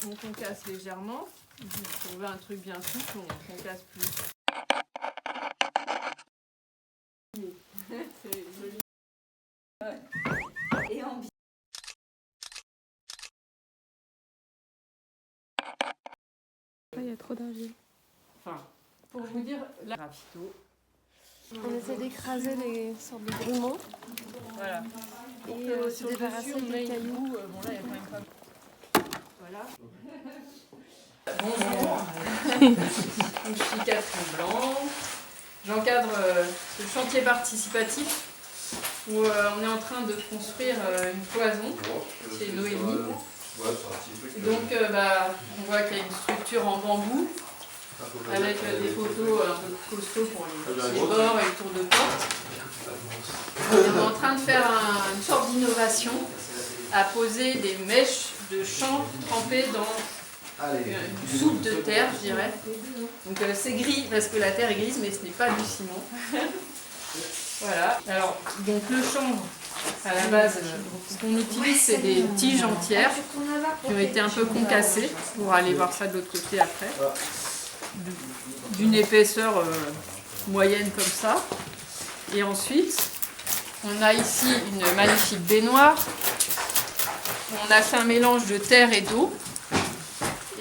on concasse légèrement. Si on veut un truc bien souple, on concasse plus. C'est joli. Et en Il y a trop d'argile. Enfin, pour vous dire, là, ravito. On essaie d'écraser les sortes de grumeaux. Voilà. Et se débarrasser des cailloux. Bon, là, il y a quand même pas. Voilà. Bonjour. Donc, je suis Catherine Blanc. J'encadre ce chantier participatif où on est en train de construire une cloison chez Noémie. Donc, on voit qu'il y a une structure en bambou avec des photos un peu costauds pour les bords et le tour de porte. On est en train de faire une sorte d'innovation à poser des mèches de champs trempées dans une soupe de terre, je dirais. Donc c'est gris parce que la terre est grise, mais ce n'est pas du ciment. Voilà. Alors, donc le chanvre, à la base, ce qu'on utilise, c'est des tiges entières qui ont été un peu concassées. On pourra aller voir ça de l'autre côté après. D'une épaisseur moyenne comme ça. Et ensuite, on a ici une magnifique baignoire. On a fait un mélange de terre et d'eau.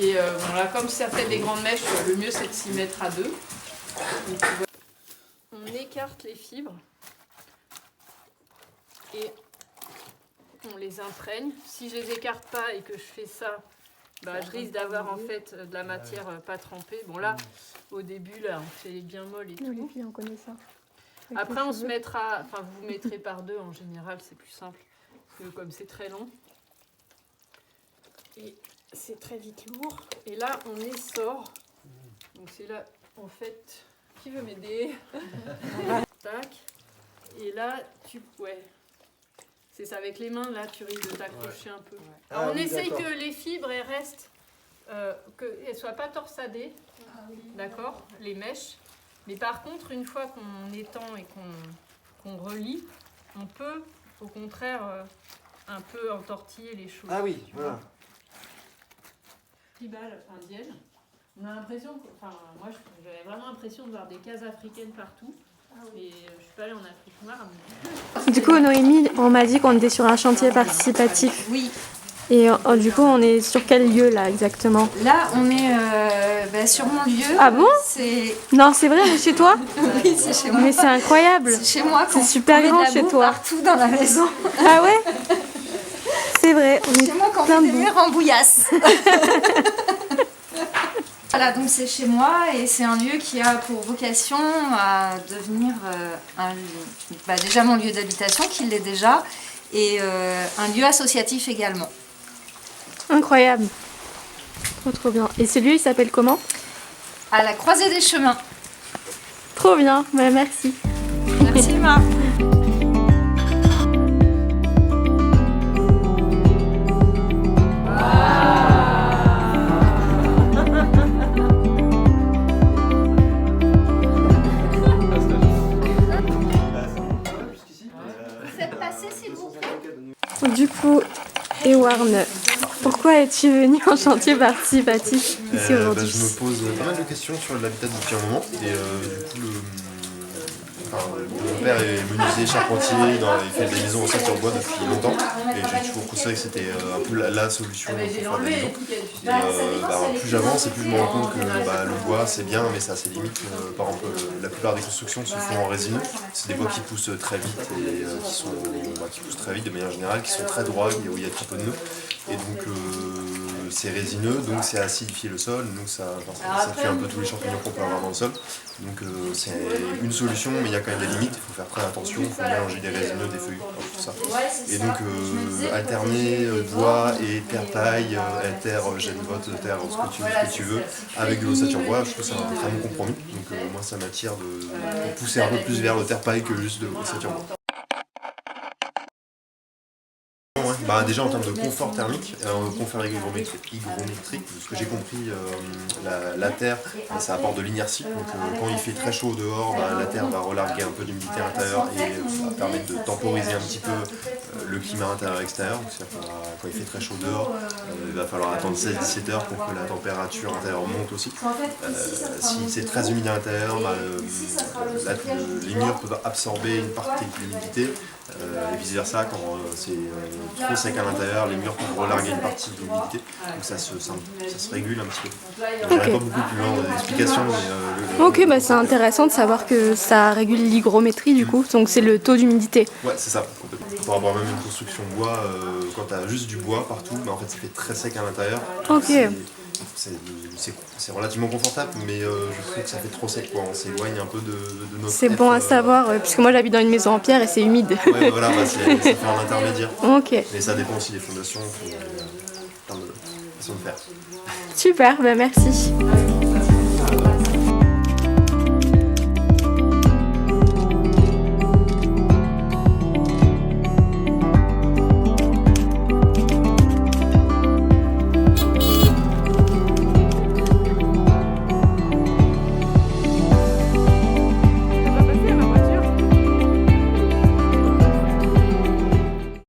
Et voilà, comme certaines des grandes mèches, le mieux c'est de s'y mettre à deux. Donc, on écarte les fibres et on les imprègne. Si je les écarte pas et que je fais ça, je risque d'avoir en fait de la matière pas trempée. Bon là, au début, là, on fait bien molle et tout. Nous les filles, on connaît ça. Après, on se mettra, enfin vous mettrez par deux en général, c'est plus simple. Parce que comme c'est très long. Et c'est très vite lourd. Et là, on essore. Donc c'est là, en fait, qui veut m'aider? Tac. Et là, c'est ça, avec les mains, là, tu risques de t'accrocher un peu. Alors, on essaye que les fibres, elles restent, qu'elles ne soient pas torsadées, d'accord, les mèches. Mais par contre, une fois qu'on étend et qu'on relie, on peut, au contraire, un peu entortiller les choses. Ah oui, voilà. Tribal indienne. On a l'impression, moi j'avais vraiment l'impression de voir des cases africaines partout. Et je suis pas allée en Afrique noire. Mais... Du coup, Noémie, on m'a dit qu'on était sur un chantier participatif. Oui. Et du coup, on est sur quel lieu là exactement? Là, on est sur mon lieu. Ah bon? Non, c'est vrai, chez toi? Oui, c'est chez moi. Mais c'est incroyable. C'est chez moi. C'est super grand chez toi. Partout dans la maison. Ah ouais? C'est vrai. C'est chez moi qu'on met des murs en bouillasse. Voilà, donc c'est chez moi et c'est un lieu qui a pour vocation à devenir déjà mon lieu d'habitation, qui l'est déjà, et un lieu associatif également. Incroyable. Trop bien. Et ce lieu, il s'appelle comment? À la croisée des chemins. Trop bien, merci. Merci Emma. Du coup, Ewarn, pourquoi es-tu venu en chantier participatif ici aujourd'hui? Je me pose pas mal de questions sur l'habitat depuis un moment et du coup mon père est menuisier charpentier, il fait des maisons en ceinture bois depuis longtemps et j'ai toujours considéré que c'était un peu la solution pour faire des maisons. Et plus j'avance et plus je me rends compte que le bois c'est bien mais ça a ses limites. Par exemple la plupart des constructions se font en résineux, c'est des bois qui poussent très vite et qui poussent très vite de manière générale, qui sont très droits, où il y a très peu de nœuds. Et donc c'est résineux, donc c'est acidifier le sol, donc ça tue un peu tous les champignons qu'on peut avoir dans le sol. Donc c'est une solution, mais il y a quand même des limites, il faut faire très attention, il faut mélanger des résineux, des feuilles, tout ça. Et donc alterner bois et terre-taille, terre, gène-vote, terre, ce que tu veux, avec de l'ossature bois, je trouve que c'est un très bon compromis. Donc moi ça m'attire de pousser un peu plus vers le terre-paille que juste de l'ossature bois. Déjà en termes de confort thermique, confort hygrométrique, de ce que j'ai compris, la terre, ça apporte de l'inertie. Donc quand il fait très chaud dehors, la terre va relarguer un peu d'humidité à l'intérieur et va permettre de temporiser un petit peu le climat intérieur-extérieur. Quand il fait très chaud dehors, il va falloir attendre 16-17 heures pour que la température intérieure monte aussi. Si c'est très humide à l'intérieur, les murs peuvent absorber une partie de l'humidité. Et vice versa, quand c'est trop sec à l'intérieur, les murs peuvent relarguer une partie de l'humidité. Donc ça se régule un petit peu. Je n'irai pas beaucoup plus loin dans les explications. Ok, c'est intéressant de savoir que ça régule l'hygrométrie du coup, donc c'est le taux d'humidité. Ouais, c'est ça. Pour avoir même une construction bois, quand tu as juste du bois partout, en fait ça fait très sec à l'intérieur. Ok. C'est relativement confortable, mais je trouve que ça fait trop sec, quoi. On s'éloigne un peu de notre. C'est bon à savoir, puisque moi j'habite dans une maison en pierre et c'est humide. Ouais, voilà, ça fait un intermédiaire. Ok. Mais ça dépend aussi des fondations, plein de façons de faire. Super, merci.